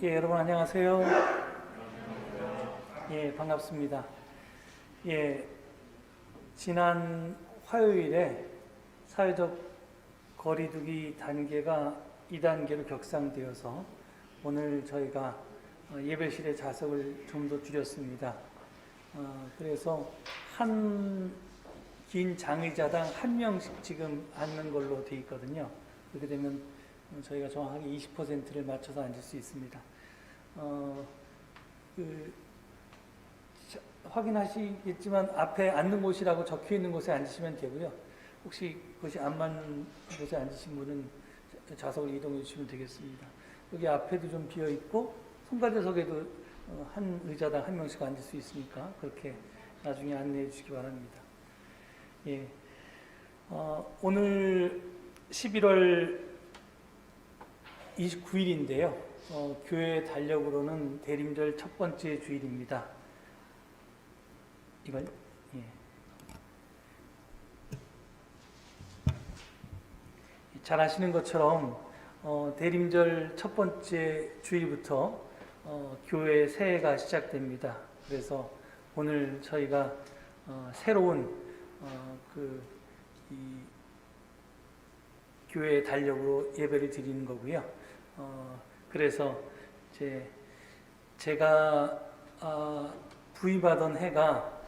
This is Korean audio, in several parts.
예, 여러분 안녕하세요. 예, 반갑습니다. 예, 지난 화요일에 사회적 거리두기 단계가 2단계로 격상되어서 오늘 저희가 예배실의 좌석을 좀 더 줄였습니다. 그래서 한 긴 장의자당 한 명씩 지금 앉는 걸로 되어 있거든요. 그렇게 되면 저희가 정확하게 20%를 맞춰서 앉을 수 있습니다. 확인하시겠지만 앞에 앉는 곳이라고 적혀 있는 곳에 앉으시면 되고요. 혹시 그것이 안 맞는 곳에 앉으신 분은 좌석을 이동해 주시면 되겠습니다. 여기 앞에도 좀 비어 있고 손가락석에도 한 의자당 한 명씩 앉을 수 있으니까 그렇게 나중에 안내해 주시기 바랍니다. 예, 오늘 11월 29일인데요. 교회 달력으로는 대림절 첫 번째 주일입니다. 이걸 예. 잘 아시는 것처럼 대림절 첫 번째 주일부터 교회 새해가 시작됩니다. 그래서 오늘 저희가 새로운 이 교회 달력으로 예배를 드리는 거고요. 그래서 제가 부임하던 해가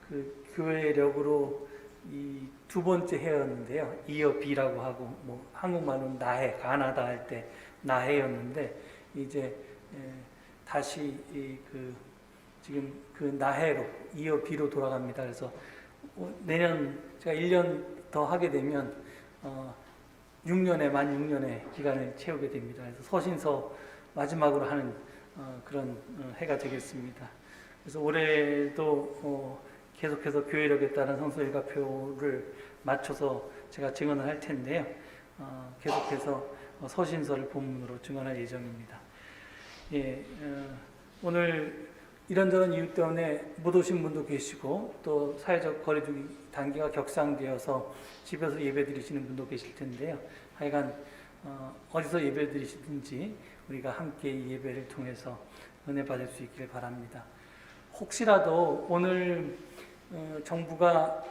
그 교회력으로 이 두 번째 해였는데요. 이어 B라고 하고 뭐 한국말로는 나해, 가나다 할 때 나해였는데 이제 다시 지금 그 나해로 이어 B로 돌아갑니다. 그래서 내년 제가 1년 더 하게 되면 6년에 만 6년의 기간을 채우게 됩니다. 그래서 서신서 마지막으로 하는 그런 해가 되겠습니다. 그래서 올해도 계속해서 교회력에 따른 성서 일과표를 맞춰서 제가 증언을 할 텐데요. 계속해서 서신서를 본문으로 증언할 예정입니다. 예, 오늘 이런저런 이유 때문에 못 오신 분도 계시고 또 사회적 거리두기 단계가 격상되어서 집에서 예배 드리시는 분도 계실 텐데요. 하여간 어디서 예배 드리시든지 우리가 함께 이 예배를 통해서 은혜 받을 수 있기를 바랍니다. 혹시라도 오늘 정부가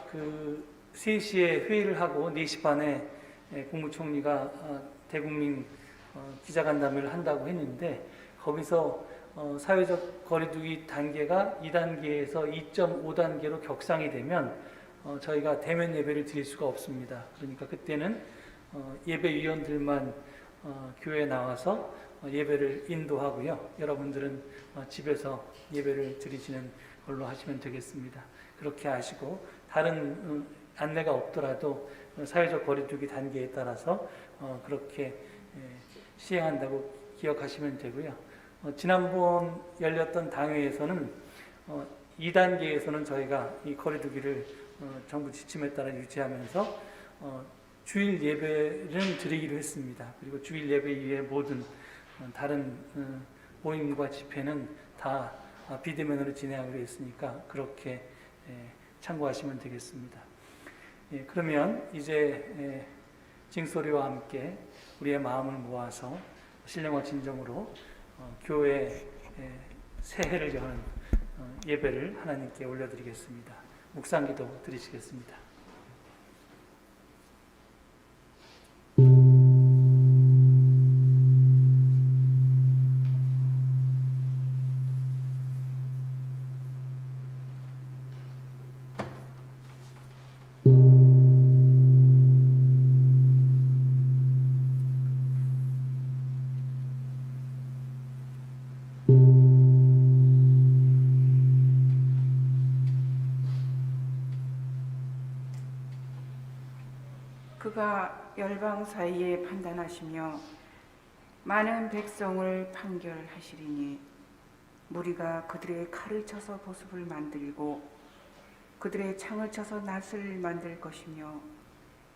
3시에 회의를 하고 4시 반에 국무총리가 대국민 기자간담회를 한다고 했는데 거기서 사회적 거리두기 단계가 2단계에서 2.5단계로 격상이 되면 저희가 대면 예배를 드릴 수가 없습니다. 그러니까 그때는 예배위원들만 교회에 나와서 예배를 인도하고요. 여러분들은 집에서 예배를 드리시는 걸로 하시면 되겠습니다. 그렇게 하시고 다른 안내가 없더라도 사회적 거리두기 단계에 따라서 그렇게 시행한다고 기억하시면 되고요. 지난번 열렸던 당회에서는 2단계에서는 저희가 이 거리두기를 정부 지침에 따라 유지하면서 주일 예배를 드리기로 했습니다. 그리고 주일 예배 이외에 모든 다른 모임과 집회는 다 비대면으로 진행하기로 했으니까 그렇게 참고하시면 되겠습니다. 예, 그러면 이제 징소리와 함께 우리의 마음을 모아서 신령과 진정으로 교회 새해를 여는 예배를 하나님께 올려드리겠습니다. 묵상기도 드리시겠습니다. 그가 열방 사이에 판단하시며 많은 백성을 판결하시리니 무리가 그들의 칼을 쳐서 보습을 만들고 그들의 창을 쳐서 낫을 만들 것이며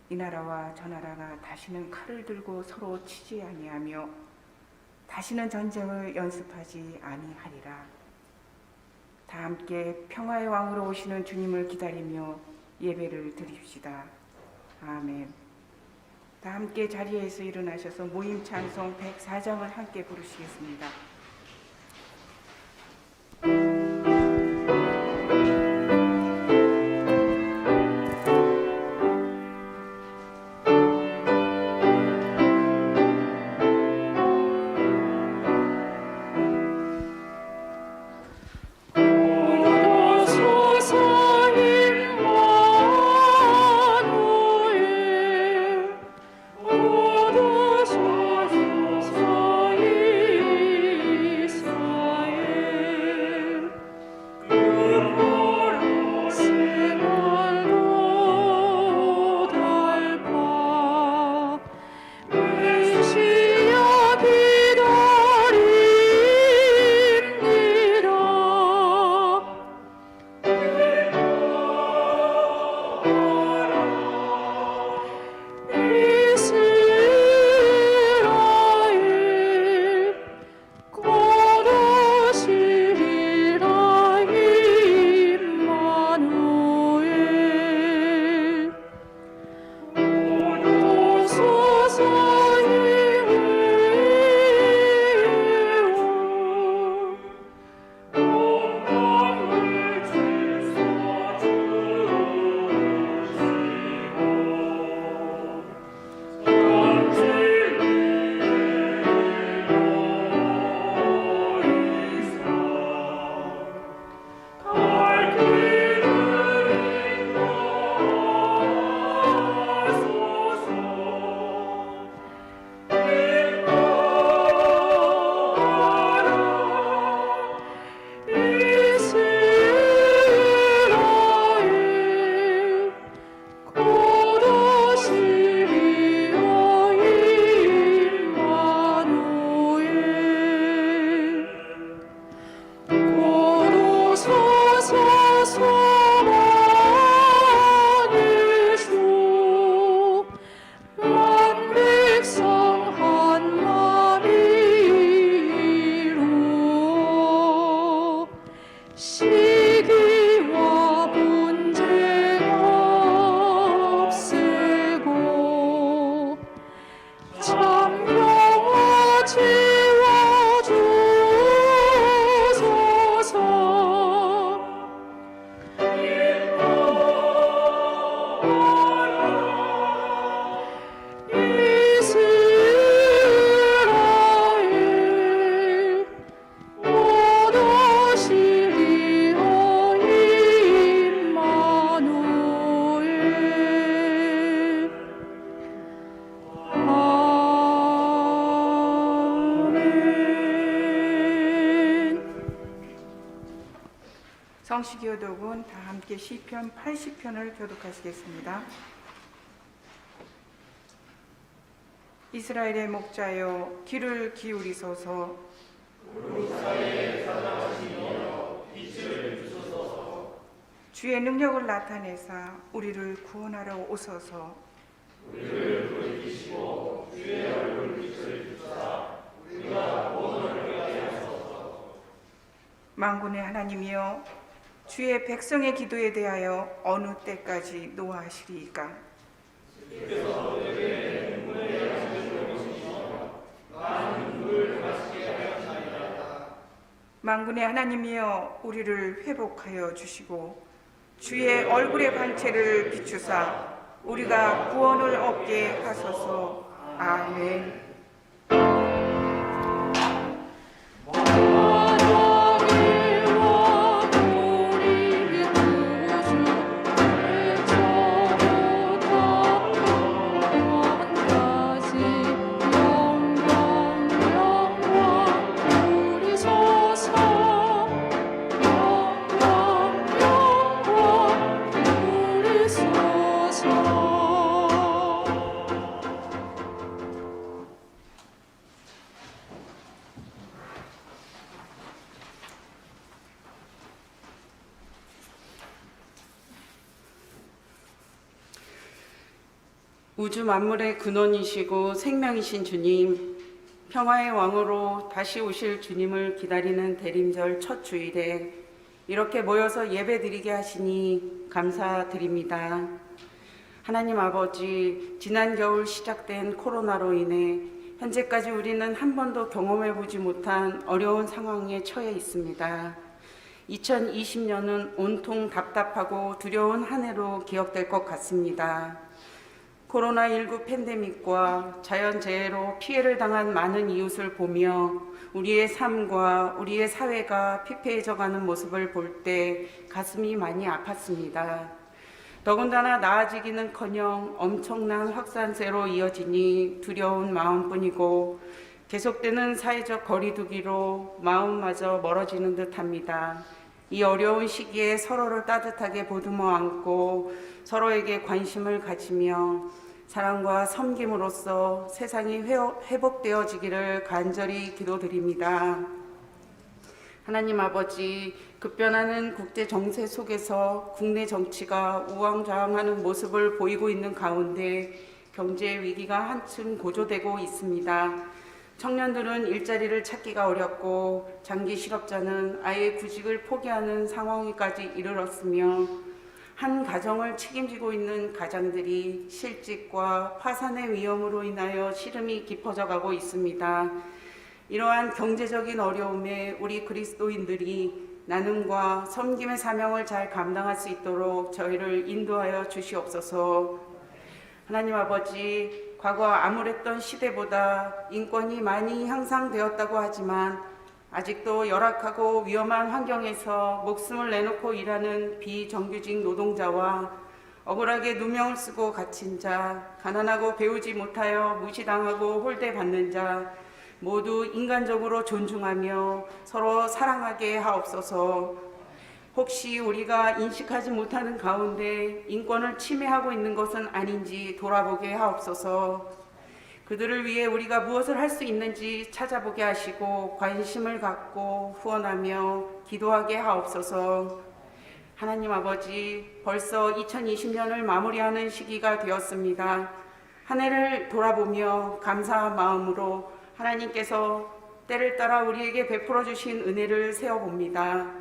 이 나라와 저 나라가 다시는 칼을 들고 서로 치지 아니하며 다시는 전쟁을 연습하지 아니하리라. 다 함께 평화의 왕으로 오시는 주님을 기다리며 예배를 드립시다. 아멘. 다 함께 자리에서 일어나셔서 모임 찬송 104장을 함께 부르시겠습니다. 성시교독은 다 함께 시편 80편을 교독하시겠습니다. 이스라엘의 목자여 귀를 기울이소서. 우리 사이에 사랑하시며 빛을 주소서. 주의 능력을 나타내사 우리를 구원하러 오소서. 우리를 돌이키시고 주의 얼굴빛을 주사 우리가 구원을 얻게 하소서. 만군의 하나님이여 주의 백성의 기도에 대하여 어느 때까지 노하시리이까? 주께서 우리에게 눈물의 양식을 주시며 많은 물을 마시게 하시나이다. 만군의 하나님이여 우리를 회복하여 주시고 주의 얼굴의 반체를 비추사 우리가 구원을 얻게 하소서. 아멘. 우주 만물의 근원이시고 생명이신 주님, 평화의 왕으로 다시 오실 주님을 기다리는 대림절 첫 주일에 이렇게 모여서 예배드리게 하시니 감사드립니다. 하나님 아버지, 지난 겨울 시작된 코로나로 인해 현재까지 우리는 한 번도 경험해보지 못한 어려운 상황에 처해 있습니다. 2020년은 온통 답답하고 두려운 한 해로 기억될 것 같습니다. 코로나19 팬데믹과 자연재해로 피해를 당한 많은 이웃을 보며 우리의 삶과 우리의 사회가 피폐해져가는 모습을 볼 때 가슴이 많이 아팠습니다. 더군다나 나아지기는커녕 엄청난 확산세로 이어지니 두려운 마음뿐이고 계속되는 사회적 거리두기로 마음마저 멀어지는 듯합니다. 이 어려운 시기에 서로를 따뜻하게 보듬어 안고 서로에게 관심을 가지며 사랑과 섬김으로써 세상이 회복되어지기를 간절히 기도드립니다. 하나님 아버지, 급변하는 국제 정세 속에서 국내 정치가 우왕좌왕하는 모습을 보이고 있는 가운데 경제 위기가 한층 고조되고 있습니다. 청년들은 일자리를 찾기가 어렵고 장기 실업자는 아예 구직을 포기하는 상황에까지 이르렀으며 한 가정을 책임지고 있는 가장들이 실직과 파산의 위험으로 인하여 시름이 깊어져 가고 있습니다. 이러한 경제적인 어려움에 우리 그리스도인들이 나눔과 섬김의 사명을 잘 감당할 수 있도록 저희를 인도하여 주시옵소서. 하나님 아버지, 과거 암울했던 시대보다 인권이 많이 향상되었다고 하지만 아직도 열악하고 위험한 환경에서 목숨을 내놓고 일하는 비정규직 노동자와 억울하게 누명을 쓰고 갇힌 자, 가난하고 배우지 못하여 무시당하고 홀대받는 자 모두 인간적으로 존중하며 서로 사랑하게 하옵소서. 혹시 우리가 인식하지 못하는 가운데 인권을 침해하고 있는 것은 아닌지 돌아보게 하옵소서. 그들을 위해 우리가 무엇을 할 수 있는지 찾아보게 하시고 관심을 갖고 후원하며 기도하게 하옵소서. 하나님 아버지, 벌써 2020년을 마무리하는 시기가 되었습니다. 한 해를 돌아보며 감사한 마음으로 하나님께서 때를 따라 우리에게 베풀어 주신 은혜를 세어봅니다.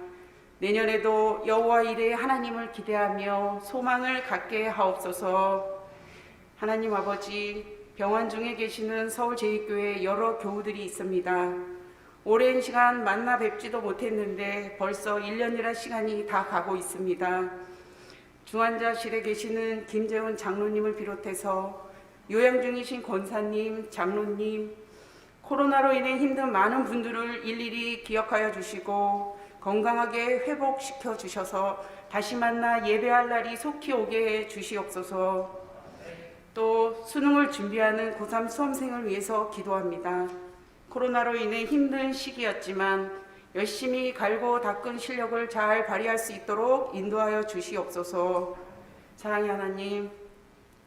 내년에도 여호와 이레 하나님을 기대하며 소망을 갖게 하옵소서. 하나님 아버지, 병원 중에 계시는 서울제일교회 여러 교우들이 있습니다. 오랜 시간 만나 뵙지도 못했는데 벌써 1년이라 시간이 다 가고 있습니다. 중환자실에 계시는 김재훈 장로님을 비롯해서 요양 중이신 권사님, 장로님, 코로나로 인해 힘든 많은 분들을 일일이 기억하여 주시고 건강하게 회복시켜 주셔서 다시 만나 예배할 날이 속히 오게 해 주시옵소서. 또 수능을 준비하는 고3 수험생을 위해서 기도합니다. 코로나로 인해 힘든 시기였지만 열심히 갈고 닦은 실력을 잘 발휘할 수 있도록 인도하여 주시옵소서. 사랑의 하나님,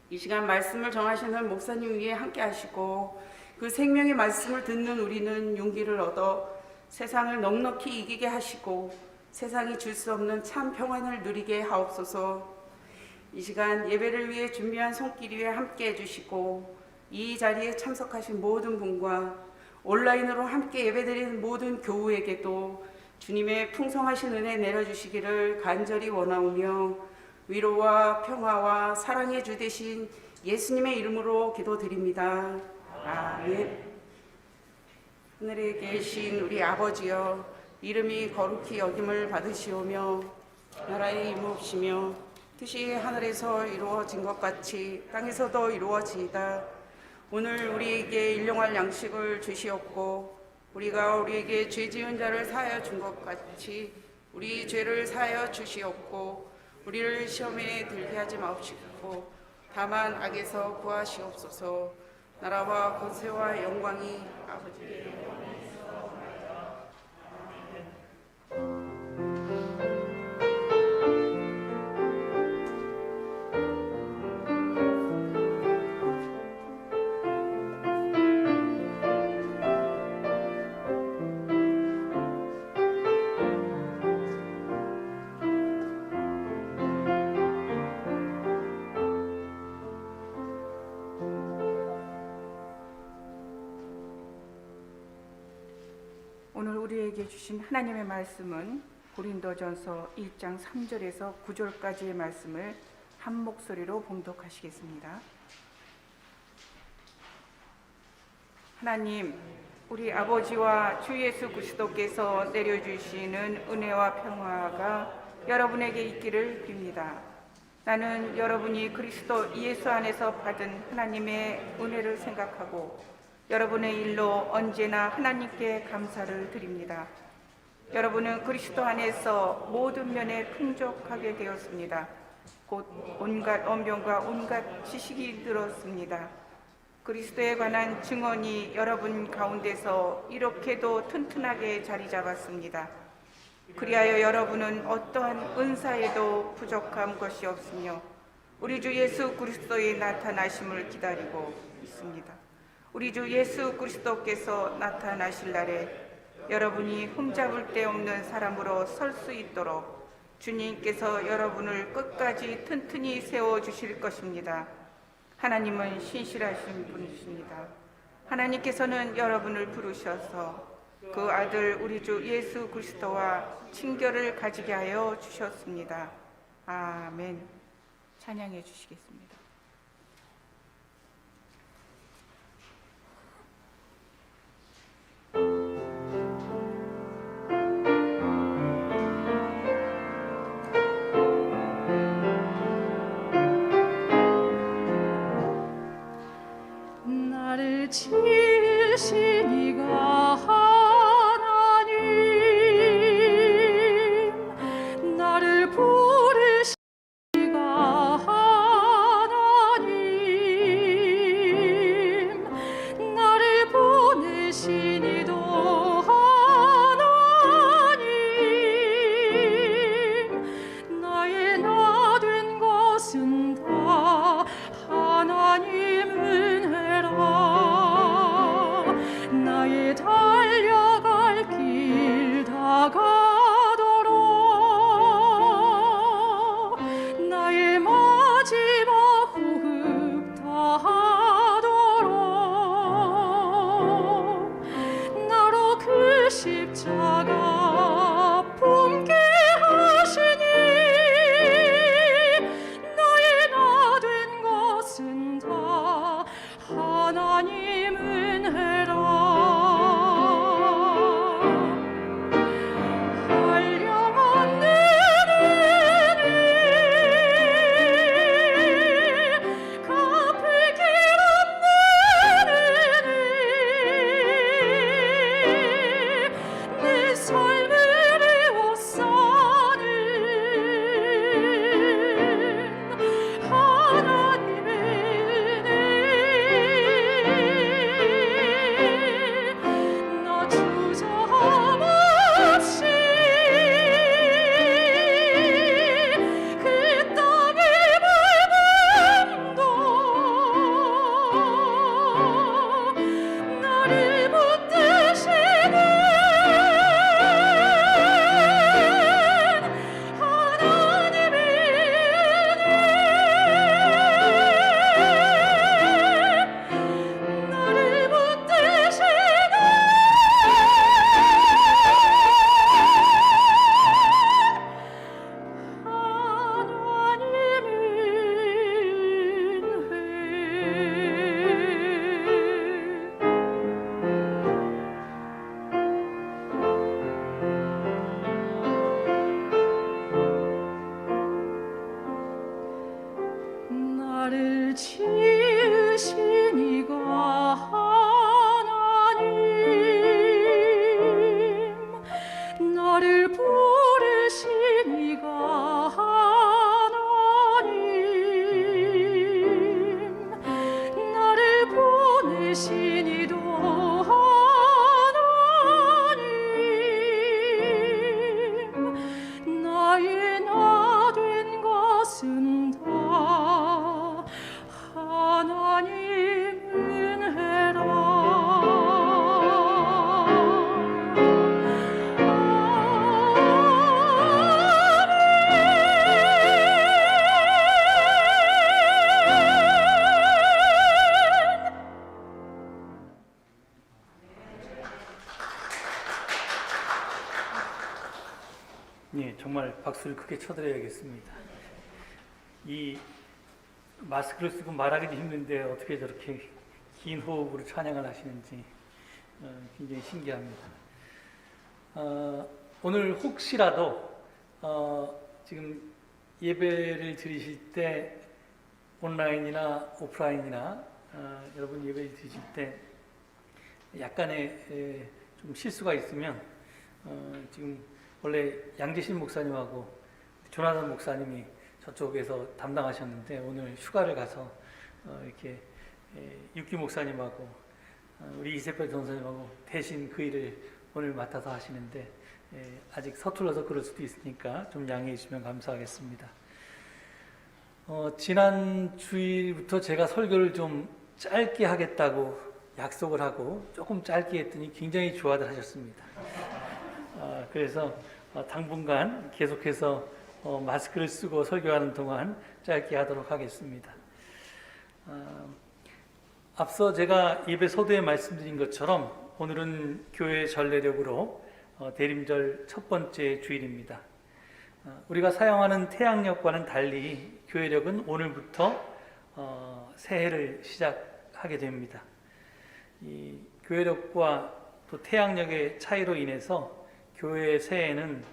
이 시간 말씀을 정하시는 목사님 위에 함께 하시고 그 생명의 말씀을 듣는 우리는 용기를 얻어 세상을 넉넉히 이기게 하시고 세상이 줄 수 없는 참 평안을 누리게 하옵소서. 이 시간 예배를 위해 준비한 손길 위에 함께 해주시고 이 자리에 참석하신 모든 분과 온라인으로 함께 예배드리는 모든 교우에게도 주님의 풍성하신 은혜 내려주시기를 간절히 원하오며 위로와 평화와 사랑의 주 되신 예수님의 이름으로 기도드립니다. 아멘. 하늘에 계신 우리 아버지여, 이름이 거룩히 여김을 받으시오며 나라의 임옵시며 뜻이 하늘에서 이루어진 것 같이 땅에서도 이루어지이다. 오늘 우리에게 일용할 양식을 주시옵고 우리가 우리에게 죄 지은 자를 사하여 준 것 같이 우리 죄를 사하여 주시옵고 우리를 시험에 들게 하지 마옵시고 다만 악에서 구하시옵소서. 나라와 권세와 영광이 아버지께 오늘 우리에게 주신 하나님의 말씀은 고린도전서 1장 3절에서 9절까지의 말씀을 한 목소리로 봉독하시겠습니다. 하나님, 우리 아버지와 주 예수 그리스도께서 내려주시는 은혜와 평화가 여러분에게 있기를 빕니다. 나는 여러분이 그리스도 예수 안에서 받은 하나님의 은혜를 생각하고 여러분의 일로 언제나 하나님께 감사를 드립니다. 여러분은 그리스도 안에서 모든 면에 풍족하게 되었습니다. 곧 온갖 언변과 온갖 지식이 늘었습니다. 그리스도에 관한 증언이 여러분 가운데서 이렇게도 튼튼하게 자리 잡았습니다. 그리하여 여러분은 어떠한 은사에도 부족한 것이 없으며 우리 주 예수 그리스도의 나타나심을 기다리고 있습니다. 우리 주 예수 그리스도께서 나타나실 날에 여러분이 흠잡을 데 없는 사람으로 설 수 있도록 주님께서 여러분을 끝까지 튼튼히 세워주실 것입니다. 하나님은 신실하신 분이십니다. 하나님께서는 여러분을 부르셔서 그 아들 우리 주 예수 그리스도와 친교를 가지게 하여 주셨습니다. 아멘. 찬양해 주시겠습니다. 나를 지으신 이가 하나님, 나를 부르신 이가 하나님, 나를 보내신 이도 하나님, 나의 나 된 것은 다 하나님 은혜라. 나의 달려갈 길 다가도록 나의 마지막 호흡 다하도록 나로 그 십자가 품게 하시니 나의 나 된 것은 다 하나님 은혜라. 한량한 내 눈이 갚을 길 없는 은혜 내 삶을 에워싸는 하나님의 은혜 나 주저함없이 그 땅의 밟음도 나를 붙드시는 하나님의 은혜 나를 붙드시는 나를 지으신 이가 하나님, 나를 부르신 이가 하나님, 나를 보내신 이도 하나님, 나의 나 된 것은 다 하나님 은혜라. 예, 정말 박수를 크게 쳐드려야겠습니다. 이 마스크를 쓰고 말하기도 힘든데 어떻게 저렇게 긴 호흡으로 찬양을 하시는지 굉장히 신기합니다. 오늘 혹시라도 지금 예배를 드리실 때 온라인이나 오프라인이나 여러분 예배를 드리실 때 약간의 좀 실수가 있으면 지금 원래 양재신 목사님하고 조나단 목사님이 저쪽에서 담당하셨는데 오늘 휴가를 가서 이렇게 육기 목사님하고 우리 이세별 전사님하고 대신 그 일을 오늘 맡아서 하시는데 아직 서툴러서 그럴 수도 있으니까 좀 양해해 주시면 감사하겠습니다. 지난 주일부터 제가 설교를 좀 짧게 하겠다고 약속을 하고 조금 짧게 했더니 굉장히 좋아들 하셨습니다. 그래서 당분간 계속해서 마스크를 쓰고 설교하는 동안 짧게 하도록 하겠습니다. 앞서 제가 예배 서두에 말씀드린 것처럼 오늘은 교회 전례력으로 대림절 첫 번째 주일입니다. 우리가 사용하는 태양력과는 달리 교회력은 오늘부터 새해를 시작하게 됩니다. 이 교회력과 또 태양력의 차이로 인해서 교회의 새해는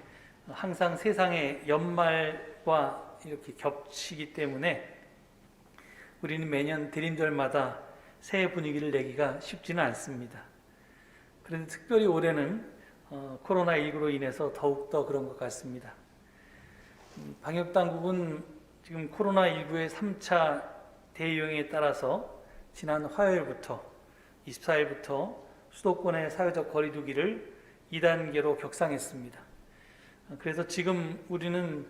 항상 세상의 연말과 이렇게 겹치기 때문에 우리는 매년 대림절마다 새해 분위기를 내기가 쉽지는 않습니다. 그런데 특별히 올해는 코로나19로 인해서 더욱더 그런 것 같습니다. 방역당국은 지금 코로나19의 3차 대유행에 따라서 지난 화요일부터 24일부터 수도권의 사회적 거리두기를 2단계로 격상했습니다. 그래서 지금 우리는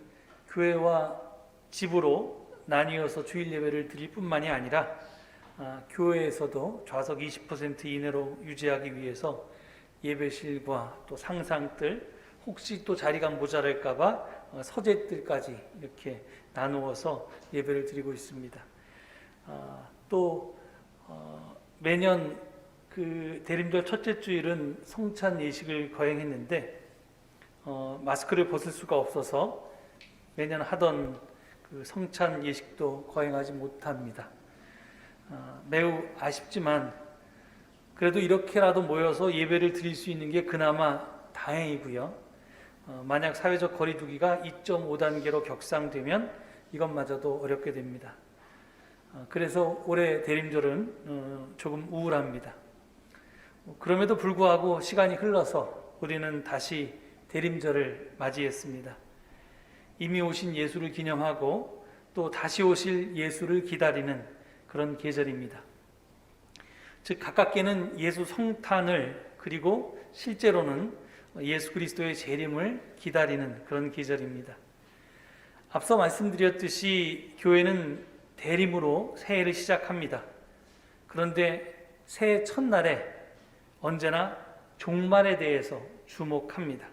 교회와 집으로 나뉘어서 주일 예배를 드릴 뿐만이 아니라 교회에서도 좌석 20% 이내로 유지하기 위해서 예배실과 또 상상들, 혹시 또 자리가 모자랄까봐 서재들까지 이렇게 나누어서 예배를 드리고 있습니다. 또 매년 그 대림절 첫째 주일은 성찬 예식을 거행했는데 마스크를 벗을 수가 없어서 매년 하던 그 성찬 예식도 거행하지 못합니다. 매우 아쉽지만 그래도 이렇게라도 모여서 예배를 드릴 수 있는 게 그나마 다행이고요. 만약 사회적 거리두기가 2.5단계로 격상되면 이것마저도 어렵게 됩니다. 그래서 올해 대림절은 조금 우울합니다. 그럼에도 불구하고 시간이 흘러서 우리는 다시 대림절을 맞이했습니다. 이미 오신 예수를 기념하고 또 다시 오실 예수를 기다리는 그런 계절입니다. 즉 가깝게는 예수 성탄을 그리고 실제로는 예수 그리스도의 재림을 기다리는 그런 계절입니다. 앞서 말씀드렸듯이 교회는 대림으로 새해를 시작합니다. 그런데 새해 첫날에 언제나 종말에 대해서 주목합니다.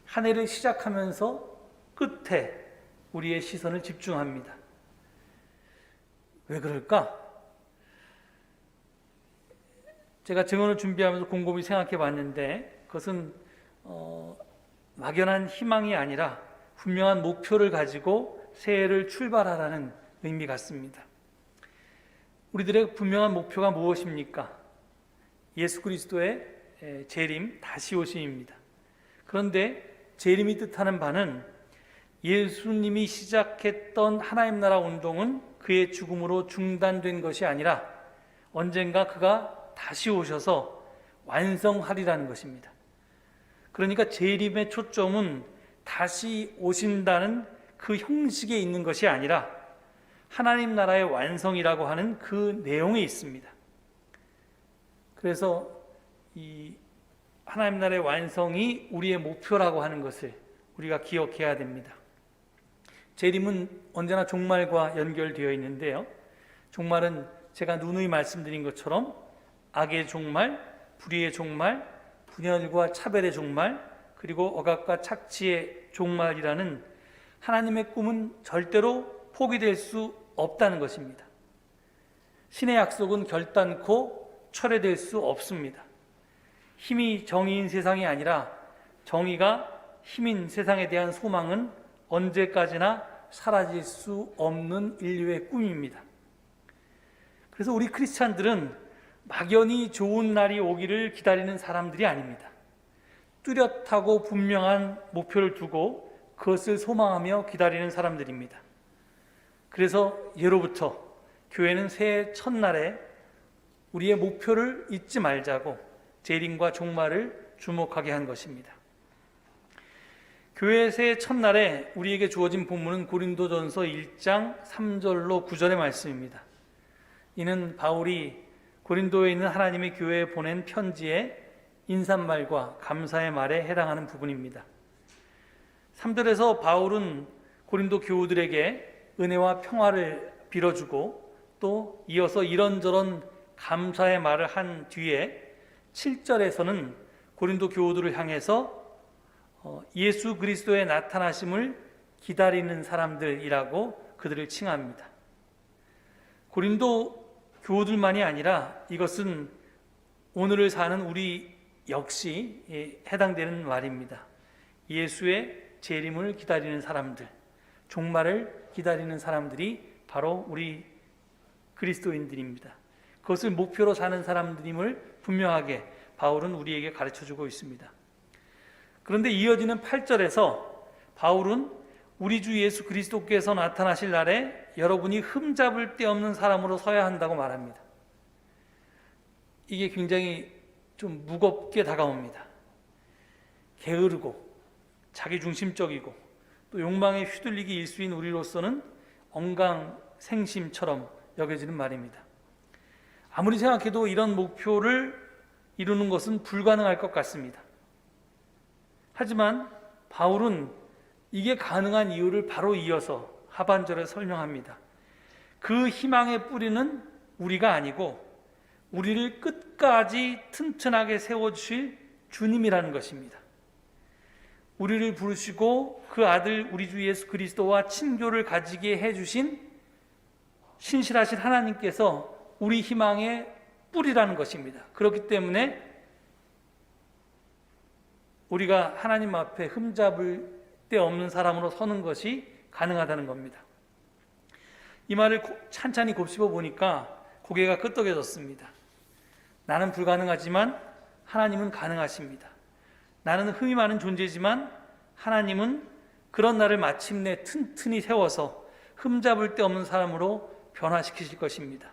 한 해를 시작하면서 끝에 우리의 시선을 집중합니다. 왜 그럴까? 제가 증언을 준비하면서 곰곰이 생각해 봤는데 그것은 막연한 희망이 아니라 분명한 목표를 가지고 새해를 출발하라는 의미 같습니다. 우리들의 분명한 목표가 무엇입니까? 예수 그리스도의 재림, 다시 오심입니다. 그런데 재림이 뜻하는 바는 예수님이 시작했던 하나님 나라 운동은 그의 죽음으로 중단된 것이 아니라 언젠가 그가 다시 오셔서 완성하리라는 것입니다. 그러니까 재림의 초점은 다시 오신다는 그 형식에 있는 것이 아니라 하나님 나라의 완성이라고 하는 그 내용에 있습니다. 그래서 이 하나님 나라의 완성이 우리의 목표라고 하는 것을 우리가 기억해야 됩니다. 재림은 언제나 종말과 연결되어 있는데요. 종말은 제가 누누이 말씀드린 것처럼 악의 종말, 불의의 종말, 분열과 차별의 종말, 그리고 억압과 착취의 종말이라는 하나님의 꿈은 절대로 포기될 수 없다는 것입니다. 신의 약속은 결단코 철회될 수 없습니다. 힘이 정의인 세상이 아니라 정의가 힘인 세상에 대한 소망은 언제까지나 사라질 수 없는 인류의 꿈입니다. 그래서 우리 크리스찬들은 막연히 좋은 날이 오기를 기다리는 사람들이 아닙니다. 뚜렷하고 분명한 목표를 두고 그것을 소망하며 기다리는 사람들입니다. 그래서 예로부터 교회는 새해 첫날에 우리의 목표를 잊지 말자고 재림과 종말을 주목하게 한 것입니다. 교회 새해 첫날에 우리에게 주어진 본문은 고린도전서 1장 3절로 9절의 말씀입니다. 이는 바울이 고린도에 있는 하나님의 교회에 보낸 편지의 인사말과 감사의 말에 해당하는 부분입니다. 3절에서 바울은 고린도 교우들에게 은혜와 평화를 빌어주고 또 이어서 이런저런 감사의 말을 한 뒤에 7절에서는 고린도 교우들을 향해서 예수 그리스도의 나타나심을 기다리는 사람들이라고 그들을 칭합니다. 고린도 교우들만이 아니라 이것은 오늘을 사는 우리 역시 해당되는 말입니다. 예수의 재림을 기다리는 사람들, 종말을 기다리는 사람들이 바로 우리 그리스도인들입니다. 그것을 목표로 사는 사람들임을 분명하게 바울은 우리에게 가르쳐주고 있습니다. 그런데 이어지는 8절에서 바울은 우리 주 예수 그리스도께서 나타나실 날에 여러분이 흠잡을 데 없는 사람으로 서야 한다고 말합니다. 이게 굉장히 좀 무겁게 다가옵니다. 게으르고 자기중심적이고 또 욕망에 휘둘리기 일수인 우리로서는 언강생심처럼 여겨지는 말입니다. 아무리 생각해도 이런 목표를 이루는 것은 불가능할 것 같습니다. 하지만 바울은 이게 가능한 이유를 바로 이어서 하반절에 설명합니다. 그 희망의 뿌리는 우리가 아니고 우리를 끝까지 튼튼하게 세워주실 주님이라는 것입니다. 우리를 부르시고 그 아들 우리 주 예수 그리스도와 친교를 가지게 해주신 신실하신 하나님께서 우리 희망의 뿌리라는 것입니다. 그렇기 때문에 우리가 하나님 앞에 흠잡을 데 없는 사람으로 서는 것이 가능하다는 겁니다. 이 말을 찬찬히 곱씹어 보니까 고개가 끄덕여졌습니다. 나는 불가능하지만 하나님은 가능하십니다. 나는 흠이 많은 존재지만 하나님은 그런 나를 마침내 튼튼히 세워서 흠잡을 데 없는 사람으로 변화시키실 것입니다.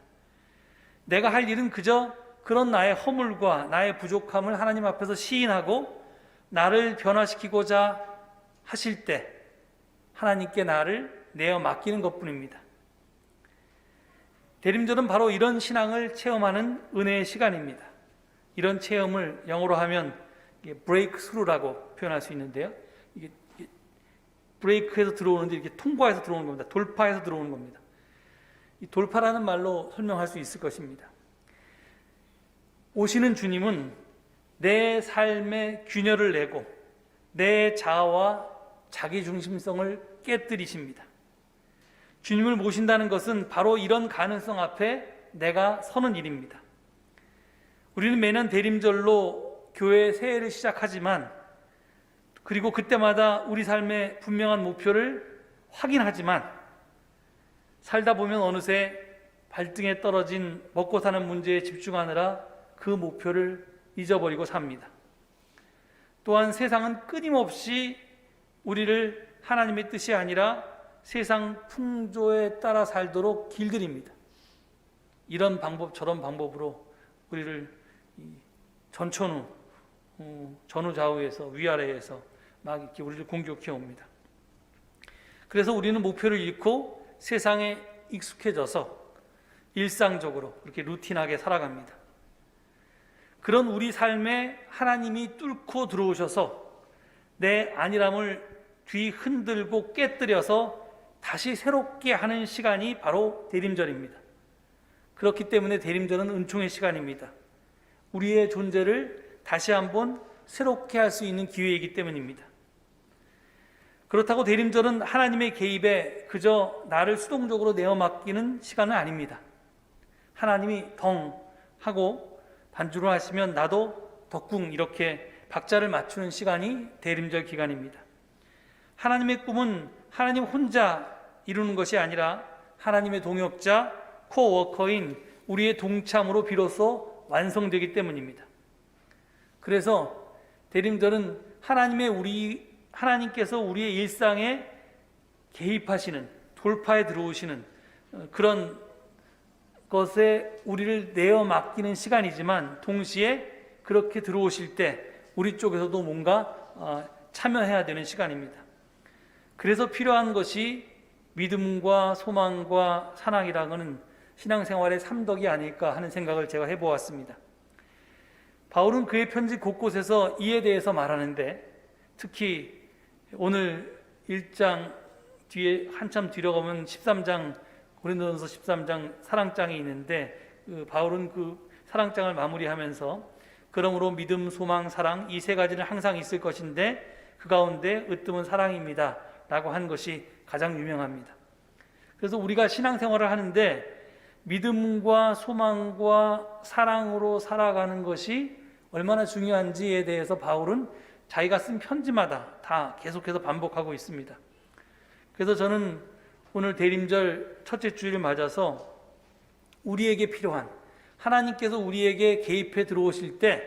내가 할 일은 그저 그런 나의 허물과 나의 부족함을 하나님 앞에서 시인하고 나를 변화시키고자 하실 때 하나님께 나를 내어 맡기는 것뿐입니다. 대림절은 바로 이런 신앙을 체험하는 은혜의 시간입니다. 이런 체험을 영어로 하면 브레이크스루라고 표현할 수 있는데요. 이게 브레이크에서 들어오는데 이렇게 통과해서 들어오는 겁니다. 돌파해서 들어오는 겁니다. 이 돌파라는 말로 설명할 수 있을 것입니다. 오시는 주님은 내 삶의 균열을 내고 내 자아와 자기중심성을 깨뜨리십니다. 주님을 모신다는 것은 바로 이런 가능성 앞에 내가 서는 일입니다. 우리는 매년 대림절로 교회의 새해를 시작하지만 그리고 그때마다 우리 삶의 분명한 목표를 확인하지만 살다 보면 어느새 발등에 떨어진 먹고 사는 문제에 집중하느라 그 목표를 잊어버리고 삽니다. 또한 세상은 끊임없이 우리를 하나님의 뜻이 아니라 세상 풍조에 따라 살도록 길들입니다. 이런 방법 저런 방법으로 우리를 전천후 전후좌우에서 위아래에서 막 이렇게 우리를 공격해 옵니다. 그래서 우리는 목표를 잃고 세상에 익숙해져서 일상적으로 그렇게 루틴하게 살아갑니다. 그런 우리 삶에 하나님이 뚫고 들어오셔서 내 안일함을 뒤흔들고 깨뜨려서 다시 새롭게 하는 시간이 바로 대림절입니다. 그렇기 때문에 대림절은 은총의 시간입니다. 우리의 존재를 다시 한번 새롭게 할 수 있는 기회이기 때문입니다. 그렇다고 대림절은 하나님의 개입에 그저 나를 수동적으로 내어 맡기는 시간은 아닙니다. 하나님이 덩 하고 반주를 하시면 나도 덕궁 이렇게 박자를 맞추는 시간이 대림절 기간입니다. 하나님의 꿈은 하나님 혼자 이루는 것이 아니라 하나님의 동역자, 코워커인 우리의 동참으로 비로소 완성되기 때문입니다. 그래서 대림절은 하나님께서 우리의 일상에 개입하시는, 돌파에 들어오시는 그런 것에 우리를 내어 맡기는 시간이지만, 동시에 그렇게 들어오실 때 우리 쪽에서도 뭔가 참여해야 되는 시간입니다. 그래서 필요한 것이 믿음과 소망과 사랑이라는 신앙생활의 삼덕이 아닐까 하는 생각을 제가 해보았습니다. 바울은 그의 편지 곳곳에서 이에 대해서 말하는데, 특히 오늘 1장 뒤에 한참 뒤로 가면 13장, 고린도전서 13장 사랑장이 있는데, 바울은 그 사랑장을 마무리하면서 그러므로 믿음, 소망, 사랑 이 세 가지는 항상 있을 것인데 그 가운데 으뜸은 사랑입니다 라고 한 것이 가장 유명합니다. 그래서 우리가 신앙생활을 하는데 믿음과 소망과 사랑으로 살아가는 것이 얼마나 중요한지에 대해서 바울은 자기가 쓴 편지마다 다 계속해서 반복하고 있습니다. 그래서 저는 오늘 대림절 첫째 주일을 맞아서 우리에게 필요한, 하나님께서 우리에게 개입해 들어오실 때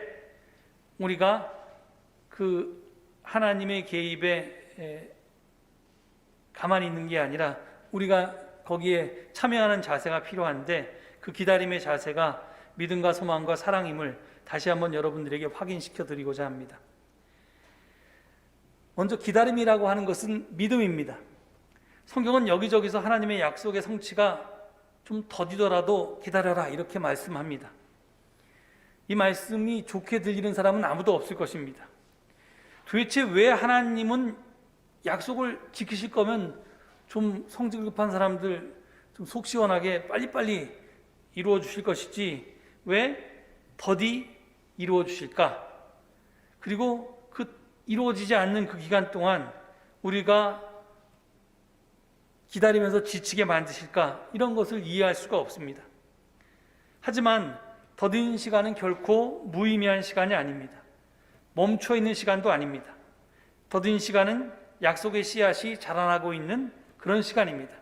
우리가 그 하나님의 개입에 가만히 있는 게 아니라 우리가 거기에 참여하는 자세가 필요한데, 그 기다림의 자세가 믿음과 소망과 사랑임을 다시 한번 여러분들에게 확인시켜 드리고자 합니다. 먼저 기다림이라고 하는 것은 믿음입니다. 성경은 여기저기서 하나님의 약속의 성취가 좀 더디더라도 기다려라 이렇게 말씀합니다. 이 말씀이 좋게 들리는 사람은 아무도 없을 것입니다. 도대체 왜 하나님은 약속을 지키실 거면 좀 성질 급한 사람들 좀 속 시원하게 빨리빨리 이루어 주실 것이지 왜 더디 이루어 주실까? 그리고 그 이루어지지 않는 그 기간 동안 우리가 기다리면서 지치게 만드실까? 이런 것을 이해할 수가 없습니다. 하지만 더딘 시간은 결코 무의미한 시간이 아닙니다. 멈춰 있는 시간도 아닙니다. 더딘 시간은 약속의 씨앗이 자라나고 있는 그런 시간입니다.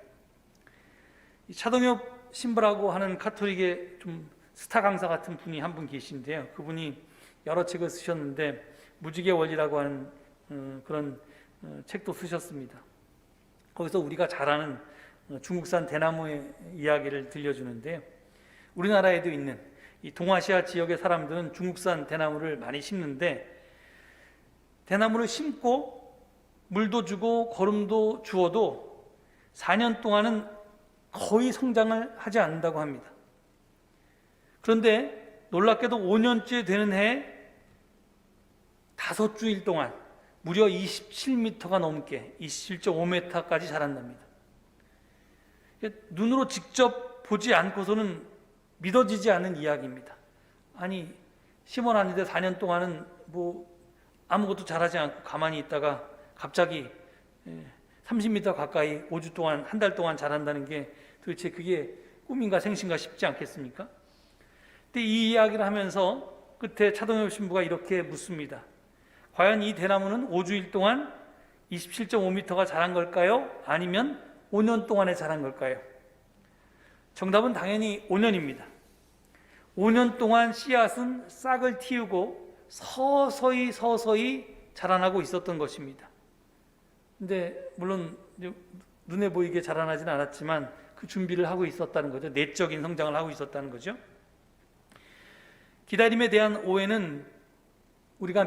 차동엽 신부라고 하는 카톨릭의 좀 스타 강사 같은 분이 한 분 계신데요. 그분이 여러 책을 쓰셨는데 무지개 원리라고 하는 그런 책도 쓰셨습니다. 거기서 우리가 잘 아는 중국산 대나무의 이야기를 들려주는데요. 우리나라에도 있는 이 동아시아 지역의 사람들은 중국산 대나무를 많이 심는데, 대나무를 심고 물도 주고 거름도 주어도 4년 동안은 거의 성장을 하지 않는다고 합니다. 그런데 놀랍게도 5년째 되는 해에 5주일 동안 무려 27m가 넘게 27.5m까지 자란답니다. 눈으로 직접 보지 않고서는 믿어지지 않는 이야기입니다. 아니, 심어놨는데 4년 동안은 뭐 아무것도 자라지 않고 가만히 있다가 갑자기 30m 가까이 5주 동안, 한 달 동안 자란다는 게 도대체 그게 꿈인가 생신가 싶지 않겠습니까? 근데 이 이야기를 하면서 끝에 차동엽 신부가 이렇게 묻습니다. 과연 이 대나무는 5주일 동안 27.5m가 자란 걸까요? 아니면 5년 동안에 자란 걸까요? 정답은 당연히 5년입니다. 5년 동안 씨앗은 싹을 틔우고 서서히 자라나고 있었던 것입니다. 근데 물론 눈에 보이게 자라나진 않았지만 그 준비를 하고 있었다는 거죠. 내적인 성장을 하고 있었다는 거죠. 기다림에 대한 오해는 우리가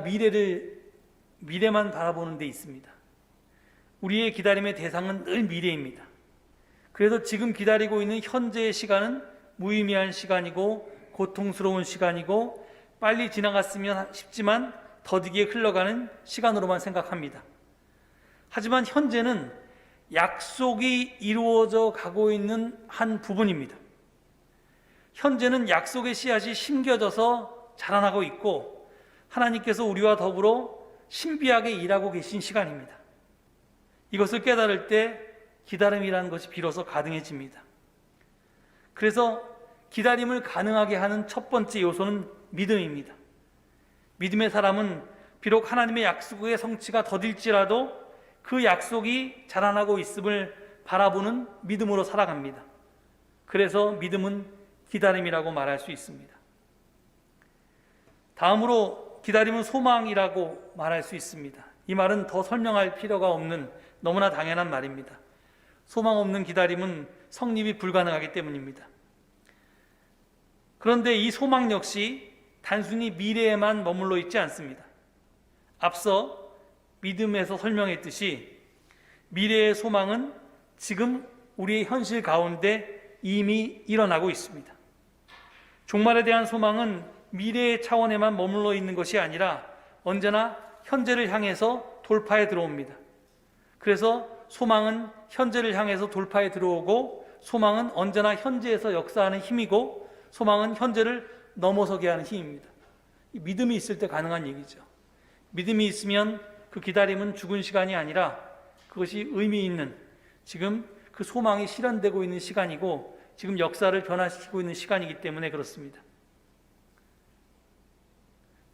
미래만 바라보는 데 있습니다. 우리의 기다림의 대상은 늘 미래입니다. 그래서 지금 기다리고 있는 현재의 시간은 무의미한 시간이고 고통스러운 시간이고 빨리 지나갔으면 싶지만 더디게 흘러가는 시간으로만 생각합니다. 하지만 현재는 약속이 이루어져 가고 있는 한 부분입니다. 현재는 약속의 씨앗이 심겨져서 자라나고 있고 하나님께서 우리와 더불어 신비하게 일하고 계신 시간입니다. 이것을 깨달을 때 기다림이라는 것이 비로소 가능해집니다. 그래서 기다림을 가능하게 하는 첫 번째 요소는 믿음입니다. 믿음의 사람은 비록 하나님의 약속의 성취가 더딜지라도 그 약속이 자라나고 있음을 바라보는 믿음으로 살아갑니다. 그래서 믿음은 기다림이라고 말할 수 있습니다. 다음으로 기다림은 소망이라고 말할 수 있습니다. 이 말은 더 설명할 필요가 없는 너무나 당연한 말입니다. 소망 없는 기다림은 성립이 불가능하기 때문입니다. 그런데 이 소망 역시 단순히 미래에만 머물러 있지 않습니다. 앞서 믿음에서 설명했듯이 미래의 소망은 지금 우리의 현실 가운데 이미 일어나고 있습니다. 종말에 대한 소망은 미래의 차원에만 머물러 있는 것이 아니라 언제나 현재를 향해서 돌파에 들어옵니다. 그래서 소망은 현재를 향해서 돌파에 들어오고, 소망은 언제나 현재에서 역사하는 힘이고, 소망은 현재를 넘어서게 하는 힘입니다. 믿음이 있을 때 가능한 얘기죠. 믿음이 있으면 그 기다림은 죽은 시간이 아니라 그것이 의미 있는, 지금 그 소망이 실현되고 있는 시간이고 지금 역사를 변화시키고 있는 시간이기 때문에 그렇습니다.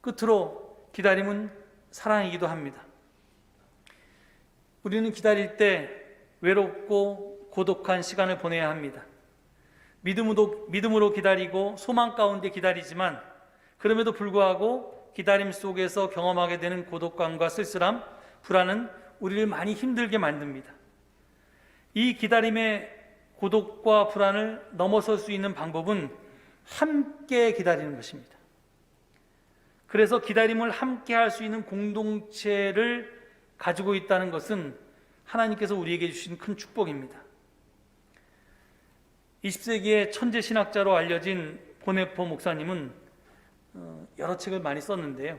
끝으로 기다림은 사랑이기도 합니다. 우리는 기다릴 때 외롭고 고독한 시간을 보내야 합니다. 믿음으로 기다리고 소망 가운데 기다리지만, 그럼에도 불구하고 기다림 속에서 경험하게 되는 고독감과 쓸쓸함, 불안은 우리를 많이 힘들게 만듭니다. 이 기다림의 고독과 불안을 넘어설 수 있는 방법은 함께 기다리는 것입니다. 그래서 기다림을 함께 할 수 있는 공동체를 가지고 있다는 것은 하나님께서 우리에게 주신 큰 축복입니다. 20세기의 천재 신학자로 알려진 보네포 목사님은 여러 책을 많이 썼는데요.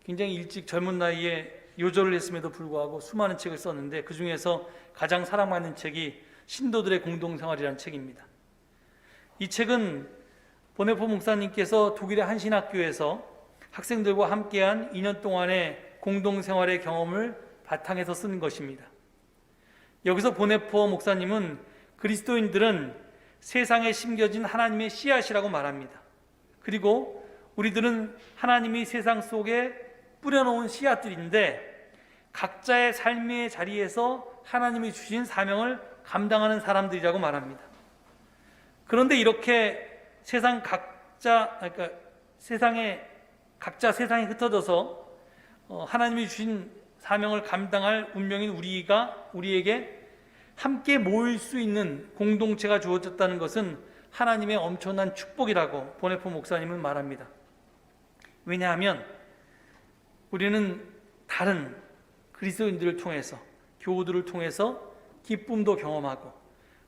굉장히 일찍 젊은 나이에 요절을 했음에도 불구하고 수많은 책을 썼는데, 그 중에서 가장 사랑받는 책이 신도들의 공동생활이라는 책입니다. 이 책은 보네포 목사님께서 독일의 한 신학교에서 학생들과 함께한 2년 동안의 공동생활의 경험을 바탕에서 쓴 것입니다. 여기서 보네포 목사님은 그리스도인들은 세상에 심겨진 하나님의 씨앗이라고 말합니다. 그리고 우리들은 하나님이 세상 속에 뿌려놓은 씨앗들인데, 각자의 삶의 자리에서 하나님이 주신 사명을 감당하는 사람들이라고 말합니다. 그런데 이렇게 각자 세상에 흩어져서 하나님이 주신 사명을 감당할 운명인 우리에게 함께 모일 수 있는 공동체가 주어졌다는 것은 하나님의 엄청난 축복이라고 보네포 목사님은 말합니다. 왜냐하면 우리는 다른 그리스도인들을 통해서, 교우들을 통해서 기쁨도 경험하고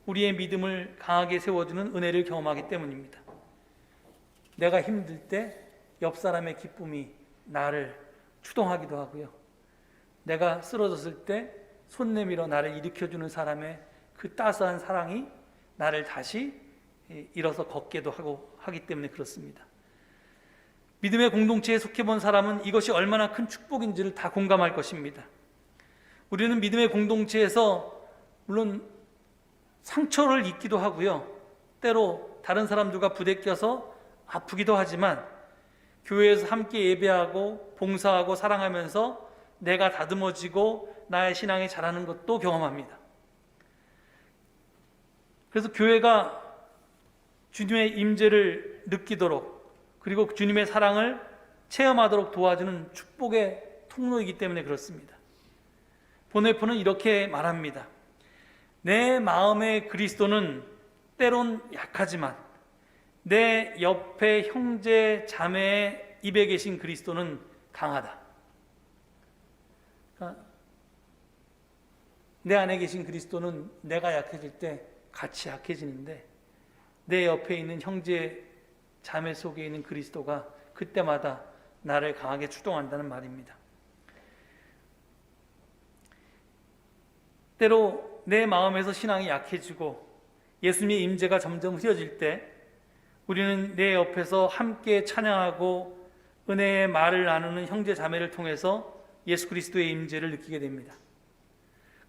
우리의 믿음을 강하게 세워주는 은혜를 경험하기 때문입니다. 내가 힘들 때 옆 사람의 기쁨이 나를 추동하기도 하고요. 내가 쓰러졌을 때 손 내밀어 나를 일으켜주는 사람의 그 따스한 사랑이 나를 다시 일어서 걷게도 하기 때문에 그렇습니다. 믿음의 공동체에 속해본 사람은 이것이 얼마나 큰 축복인지를 다 공감할 것입니다. 우리는 믿음의 공동체에서 물론 상처를 입기도 하고요, 때로 다른 사람들과 부대껴서 아프기도 하지만, 교회에서 함께 예배하고 봉사하고 사랑하면서 내가 다듬어지고 나의 신앙이 자라는 것도 경험합니다. 그래서 교회가 주님의 임재를 느끼도록, 그리고 주님의 사랑을 체험하도록 도와주는 축복의 통로이기 때문에 그렇습니다. 보네포는 이렇게 말합니다. 내 마음의 그리스도는 때론 약하지만 내 옆에 형제 자매의 입에 계신 그리스도는 강하다. 그러니까 내 안에 계신 그리스도는 내가 약해질 때 같이 약해지는데, 내 옆에 있는 형제 자매 속에 있는 그리스도가 그때마다 나를 강하게 추동한다는 말입니다. 때로 내 마음에서 신앙이 약해지고 예수님의 임재가 점점 흐려질 때, 우리는 내 옆에서 함께 찬양하고 은혜의 말을 나누는 형제 자매를 통해서 예수 그리스도의 임재를 느끼게 됩니다.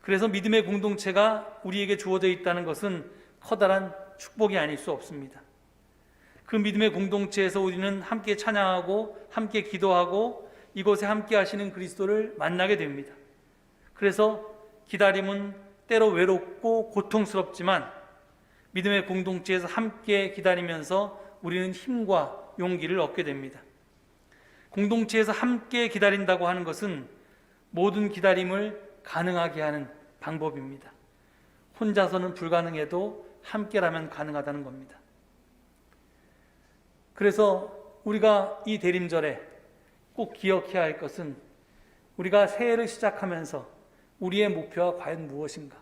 그래서 믿음의 공동체가 우리에게 주어져 있다는 것은 커다란 축복이 아닐 수 없습니다. 그 믿음의 공동체에서 우리는 함께 찬양하고 함께 기도하고 이곳에 함께 하시는 그리스도를 만나게 됩니다. 그래서 기다림은 때로 외롭고 고통스럽지만 믿음의 공동체에서 함께 기다리면서 우리는 힘과 용기를 얻게 됩니다. 공동체에서 함께 기다린다고 하는 것은 모든 기다림을 가능하게 하는 방법입니다. 혼자서는 불가능해도 함께라면 가능하다는 겁니다. 그래서 우리가 이 대림절에 꼭 기억해야 할 것은 우리가 새해를 시작하면서 우리의 목표가 과연 무엇인가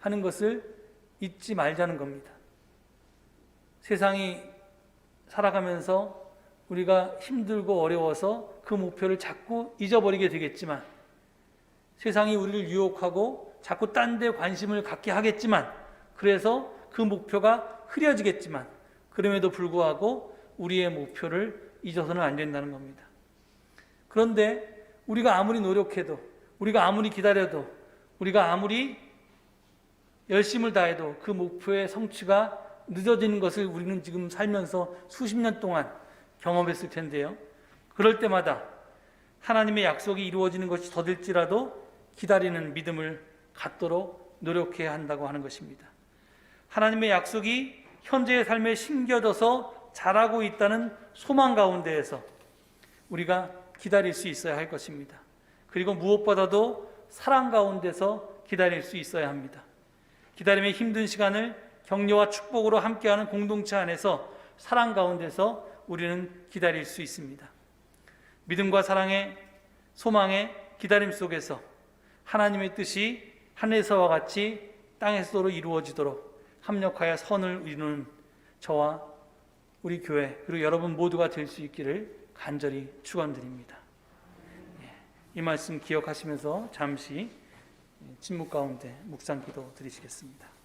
하는 것을 잊지 말자는 겁니다. 세상이 살아가면서 우리가 힘들고 어려워서 그 목표를 자꾸 잊어버리게 되겠지만, 세상이 우리를 유혹하고 자꾸 딴 데 관심을 갖게 하겠지만, 그래서 그 목표가 흐려지겠지만, 그럼에도 불구하고 우리의 목표를 잊어서는 안 된다는 겁니다. 그런데 우리가 아무리 노력해도, 우리가 아무리 기다려도, 우리가 아무리 열심을 다해도 그 목표의 성취가 늦어지는 것을 우리는 지금 살면서 수십 년 동안 경험했을 텐데요. 그럴 때마다 하나님의 약속이 이루어지는 것이 더딜지라도 기다리는 믿음을 갖도록 노력해야 한다고 하는 것입니다. 하나님의 약속이 현재의 삶에 심겨져서 자라고 있다는 소망 가운데에서 우리가 기다릴 수 있어야 할 것입니다. 그리고 무엇보다도 사랑 가운데서 기다릴 수 있어야 합니다. 기다림의 힘든 시간을 격려와 축복으로 함께하는 공동체 안에서 사랑 가운데서 우리는 기다릴 수 있습니다. 믿음과 사랑의 소망의 기다림 속에서 하나님의 뜻이 하늘에서와 같이 땅에서도 이루어지도록 합력하여 선을 이루는 저와 우리 교회 그리고 여러분 모두가 될 수 있기를 간절히 축원드립니다. 이 말씀 기억하시면서 잠시 침묵 가운데 묵상 기도 드리시겠습니다.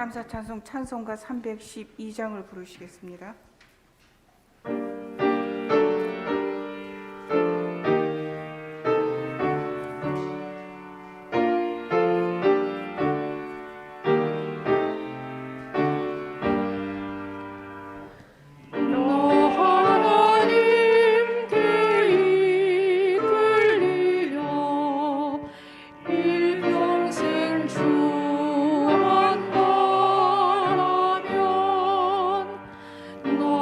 감사 찬송 찬송가 312장을 부르시겠습니다. 너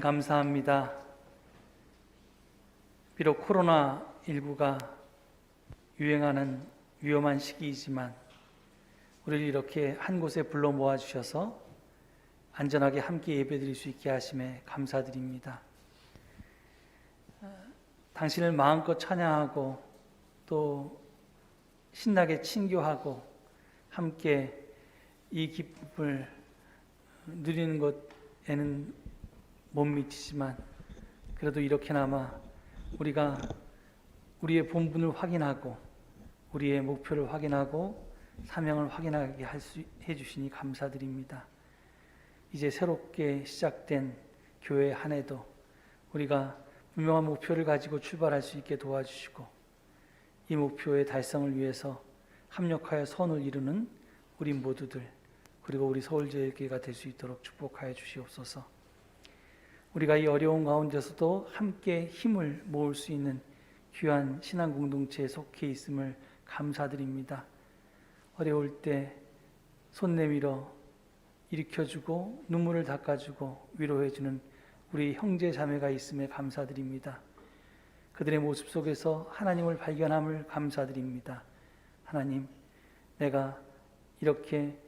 하나님 감사합니다. 비록 코로나19가 유행하는 위험한 시기이지만 우리를 이렇게 한 곳에 불러 모아 주셔서 안전하게 함께 예배드릴 수 있게 하심에 감사드립니다. 당신을 마음껏 찬양하고 또 신나게 친교하고 함께 이 기쁨을 누리는 것에는 못 미치지만 그래도 이렇게나마 우리가 우리의 본분을 확인하고 우리의 목표를 확인하고 사명을 확인하게 해주시니 감사드립니다. 이제 새롭게 시작된 교회 한 해도 우리가 분명한 목표를 가지고 출발할 수 있게 도와주시고 이 목표의 달성을 위해서 합력하여 선을 이루는 우리 모두들 그리고 우리 서울제일교회가 될 수 있도록 축복하여 주시옵소서. 우리가 이 어려운 가운데서도 함께 힘을 모을 수 있는 귀한 신앙 공동체에 속해 있음을 감사드립니다. 어려울 때 손 내밀어 일으켜주고 눈물을 닦아주고 위로해주는 우리 형제 자매가 있음에 감사드립니다. 그들의 모습 속에서 하나님을 발견함을 감사드립니다. 하나님, 내가 이렇게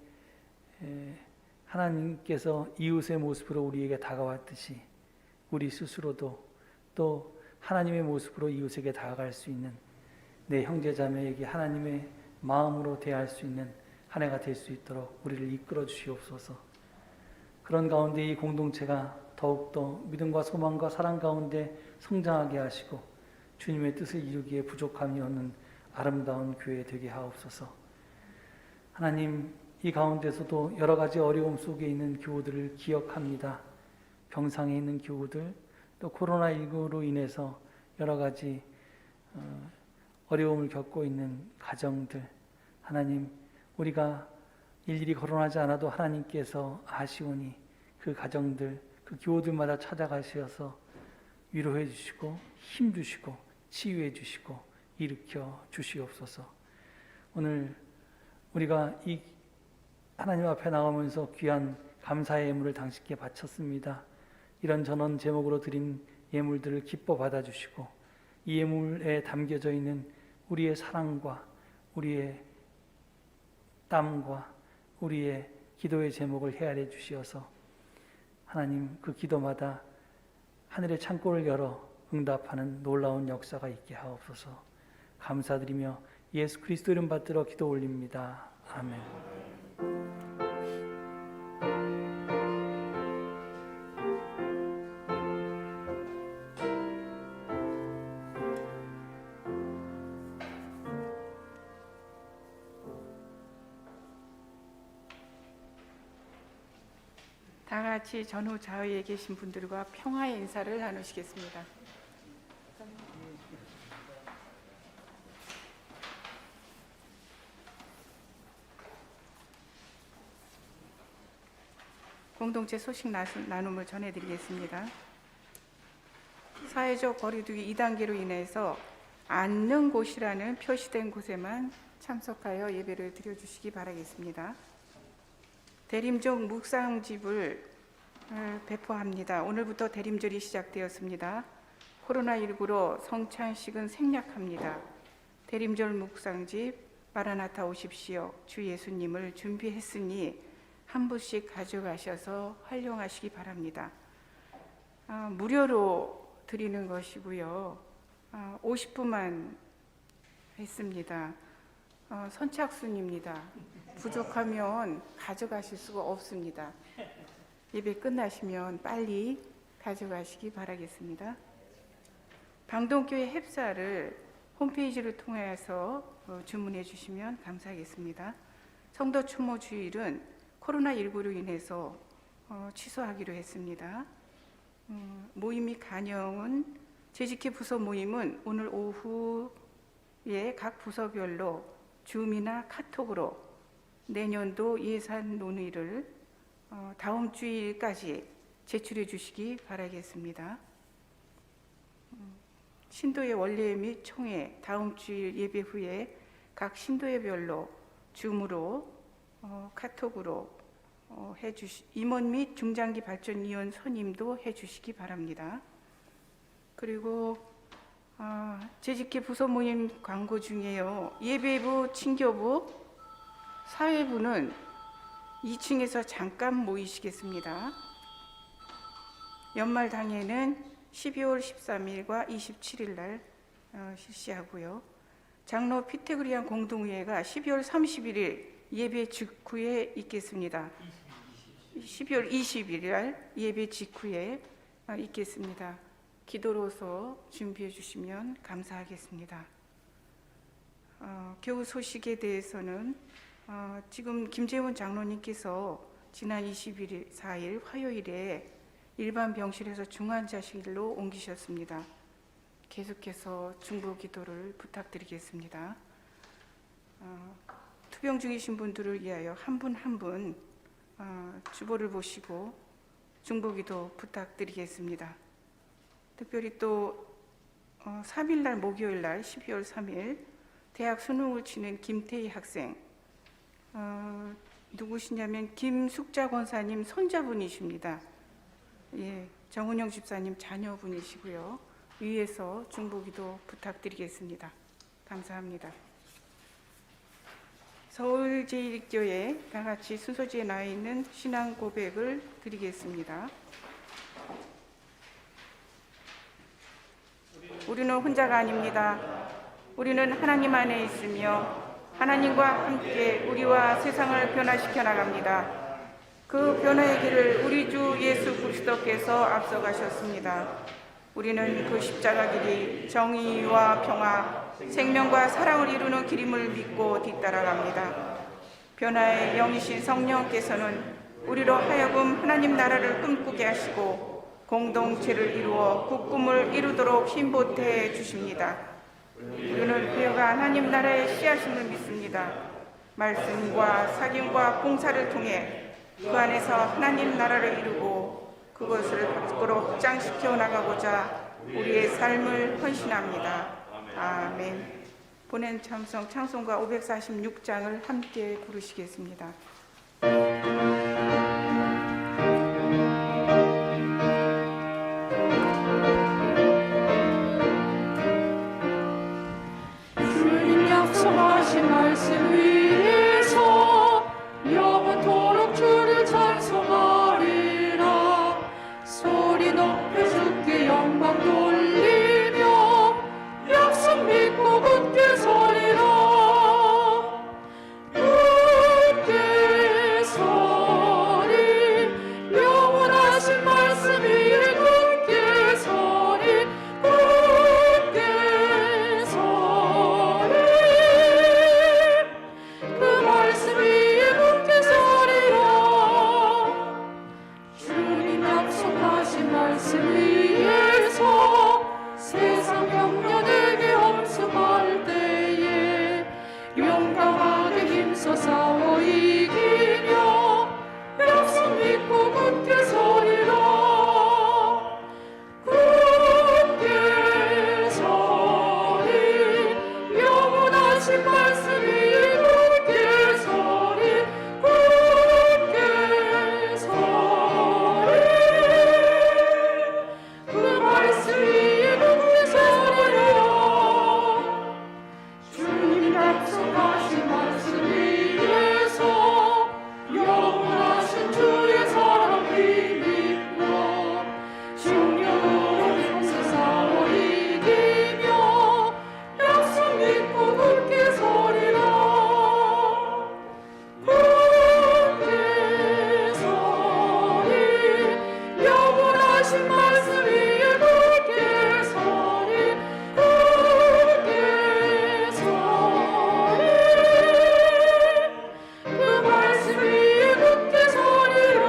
하나님께서 이웃의 모습으로 우리에게 다가왔듯이 우리 스스로도 또 하나님의 모습으로 이웃에게 다가갈 수 있는 내 형제 자매에게 하나님의 마음으로 대할 수 있는 한 해가 될 수 있도록 우리를 이끌어 주시옵소서. 그런 가운데 이 공동체가 더욱더 믿음과 소망과 사랑 가운데 성장하게 하시고 주님의 뜻을 이루기에 부족함이 없는 아름다운 교회 되게 하옵소서. 하나님, 이 가운데서도 여러 가지 어려움 속에 있는 교우들을 기억합니다. 병상에 있는 교우들, 또 코로나19로 인해서 여러 가지 어려움을 겪고 있는 가정들, 하나님, 우리가 일일이 거론하지 않아도 하나님께서 아시오니 그 가정들, 그 교우들마다 찾아가셔서 위로해 주시고 힘 주시고 치유해 주시고 일으켜 주시옵소서. 오늘 우리가 이 하나님 앞에 나오면서 귀한 감사의 예물을 당신께 바쳤습니다. 이런 전원 제목으로 드린 예물들을 기뻐 받아주시고 이 예물에 담겨져 있는 우리의 사랑과 우리의 땀과 우리의 기도의 제목을 헤아려 주시어서 하나님 그 기도마다 하늘의 창고를 열어 응답하는 놀라운 역사가 있게 하옵소서. 감사드리며 예수 그리스도 이름 받들어 기도 올립니다. 아멘. 다 같이 전후 좌우에 계신 분들과 평화의 인사를 나누시겠습니다. 공동체 소식 나눔을 전해드리겠습니다. 사회적 거리두기 2단계로 인해서 앉는 곳이라는 표시된 곳에만 참석하여 예배를 드려주시기 바라겠습니다. 대림절 묵상집을 배포합니다. 오늘부터 대림절이 시작되었습니다. 코로나19로 성찬식은 생략합니다. 대림절 묵상집 마라나타 오십시오. 주 예수님을 준비했으니 한 부씩 가져가셔서 활용하시기 바랍니다. 무료로 드리는 것이고요. 50분만 했습니다. 선착순입니다. 부족하면 가져가실 수가 없습니다. 예배 끝나시면 빨리 가져가시기 바라겠습니다. 방동교회 햅쌀을 홈페이지를 통해서 주문해 주시면 감사하겠습니다. 성도 추모 주일은 코로나19로 인해서 취소하기로 했습니다. 모임 및 간영은 재직회 부서 모임은 오늘 오후에 각 부서별로 줌이나 카톡으로 내년도 예산 논의를 다음 주일까지 제출해 주시기 바라겠습니다. 신도의 원례 및 총회 다음 주일 예배 후에 각 신도회별로 줌으로 카톡으로 임원 및 중장기 발전위원 선임도 해주시기 바랍니다. 그리고 재직기 부서 모임 광고 중에요. 예배부, 친교부, 사회부는 2층에서 잠깐 모이시겠습니다. 연말 당회는 12월 13일과 27일 날 실시하고요. 장로 피테그리안 공동회의가 12월 31일 예배 직후에 있겠습니다. 12월 20일 날 예배 직후에 있겠습니다. 기도로서 준비해 주시면 감사하겠습니다. 교우 소식에 대해서는 지금 김재훈 장로님께서 지난 24일 화요일에 일반 병실에서 중환자실로 옮기셨습니다. 계속해서 중보 기도를 부탁드리겠습니다. 투병 중이신 분들을 위하여 한 분 한 분 주보를 보시고 중보 기도 부탁드리겠습니다. 특별히 또 3일 날 목요일 날 12월 3일 대학 수능을 치는 김태희 학생, 누구시냐면 김숙자 권사님 손자분이십니다. 예, 정은영 집사님 자녀분이시고요. 위에서 중보기도 부탁드리겠습니다. 감사합니다. 서울제일교회 다 같이 순서지에 나와 있는 신앙 고백을 드리겠습니다. 우리는 혼자가 아닙니다. 우리는 하나님 안에 있으며 하나님과 함께 우리와 세상을 변화시켜 나갑니다. 그 변화의 길을 우리 주 예수 그리스도께서 앞서가셨습니다. 우리는 그 십자가 길이 정의와 평화, 생명과 사랑을 이루는 길임을 믿고 뒤따라갑니다. 변화의 영이신 성령께서는 우리로 하여금 하나님 나라를 꿈꾸게 하시고 공동체를 이루어 그 꿈을 이루도록 힘보태 주십니다. 우리는 그여가 하나님 나라의 씨앗임을 믿습니다. 말씀과 사귐과 봉사를 통해 그 안에서 하나님 나라를 이루고 그것을 밖으로 확장시켜 나가고자 우리의 삶을 헌신합니다. 아멘. 보낸 참성 찬송가 546장을 함께 부르시겠습니다. 주님 약속하신 말씀 위에서 영원토록 주를 찬송하리라. 소리 높여 주께 영광 돌리며 약속 믿고 굳게 서리라. 굳게 서리 영원하신 말씀 위에 굳게 서리. 굳게 서리 그 말씀 위에 굳게 서리라. 주님 약속하신 말씀 위에서 세상 염려되게 엄습할 때에 용감하게 힘써 싸워 이기며 약속 믿고 굳게 서리라. 굳게 서리 영원하신 말씀 위에 굳게 서리. 굳게 서리 그 말씀 위에 굳게 서리라. 주님 약속하신 말씀 위에서 영원하신 주의 사랑 믿고 중력으로 힘써 싸워 이기며 약속 믿고 굳게 서리라. 굳게 서리 영원하신 말씀 위에 굳게 서리. 굳게 서리 그 말씀 위에 굳게 서리라.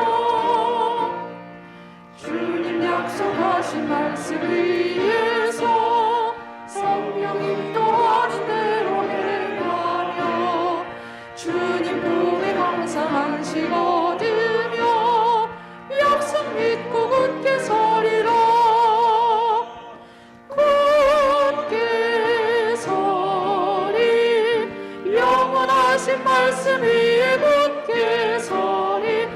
주님 약속하신 말씀 위에서 성령이 인도하는 대로 행하며 주님 품에 항상 안식 얻으며 약속 믿고 굳게 서리라. 굳게 서리 영원하신 말씀 위에 굳게 서리.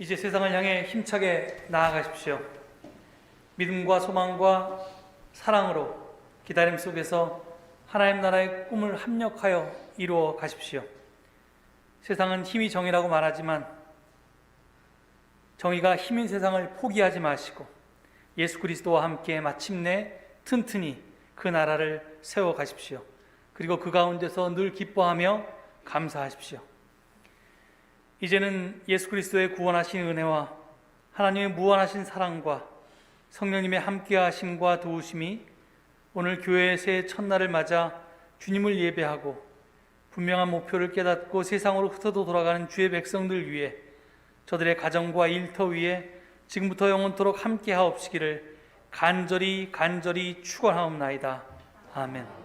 이제 세상을 향해 힘차게 나아가십시오. 믿음과 소망과 사랑으로 기다림 속에서 하나님 나라의 꿈을 합력하여 이루어 가십시오. 세상은 힘이 정의라고 말하지만 정의가 힘인 세상을 포기하지 마시고 예수 그리스도와 함께 마침내 튼튼히 그 나라를 세워 가십시오. 그리고 그 가운데서 늘 기뻐하며 감사하십시오. 이제는 예수 그리스도의 구원하신 은혜와 하나님의 무한하신 사랑과 성령님의 함께하심과 도우심이 오늘 교회의 새해 첫날을 맞아 주님을 예배하고 분명한 목표를 깨닫고 세상으로 흩어져 돌아가는 주의 백성들 위해 저들의 가정과 일터 위에 지금부터 영원토록 함께하옵시기를 간절히 축원하옵나이다. 아멘.